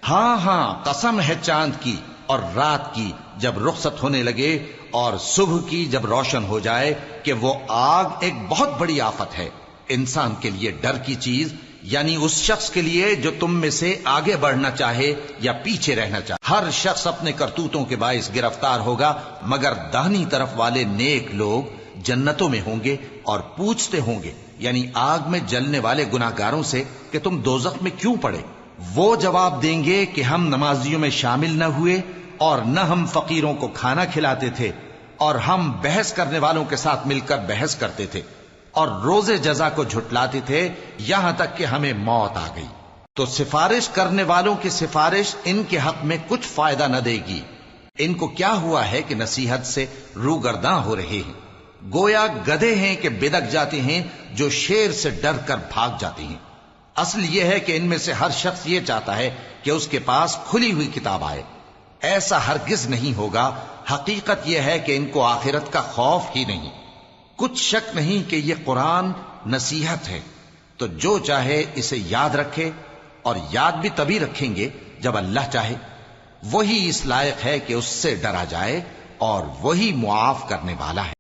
ہاں ہاں قسم ہے چاند کی اور رات کی جب رخصت ہونے لگے اور صبح کی جب روشن ہو جائے کہ وہ آگ ایک بہت بڑی آفت ہے انسان کے لیے ڈر کی چیز، یعنی اس شخص کے لیے جو تم میں سے آگے بڑھنا چاہے یا پیچھے رہنا چاہے۔ ہر شخص اپنے کرتوتوں کے باعث گرفتار ہوگا، مگر داہنی طرف والے نیک لوگ جنتوں میں ہوں گے اور پوچھتے ہوں گے، یعنی آگ میں جلنے والے گناہگاروں سے کہ تم دوزخ میں کیوں پڑے؟ وہ جواب دیں گے کہ ہم نمازیوں میں شامل نہ ہوئے اور نہ ہم فقیروں کو کھانا کھلاتے تھے اور ہم بحث کرنے والوں کے ساتھ مل کر بحث کرتے تھے اور روز جزا کو جھٹلاتے تھے یہاں تک کہ ہمیں موت آ گئی۔ تو سفارش کرنے والوں کی سفارش ان کے حق میں کچھ فائدہ نہ دے گی۔ ان کو کیا ہوا ہے کہ نصیحت سے روگرداں ہو رہے ہیں، گویا گدھے ہیں کہ بدک جاتے ہیں جو شیر سے ڈر کر بھاگ جاتے ہیں۔ اصل یہ ہے کہ ان میں سے ہر شخص یہ چاہتا ہے کہ اس کے پاس کھلی ہوئی کتاب آئے، ایسا ہرگز نہیں ہوگا۔ حقیقت یہ ہے کہ ان کو آخرت کا خوف ہی نہیں۔ کچھ شک نہیں کہ یہ قرآن نصیحت ہے، تو جو چاہے اسے یاد رکھے، اور یاد بھی تبھی رکھیں گے جب اللہ چاہے۔ وہی اس لائق ہے کہ اس سے ڈرا جائے اور وہی معاف کرنے والا ہے۔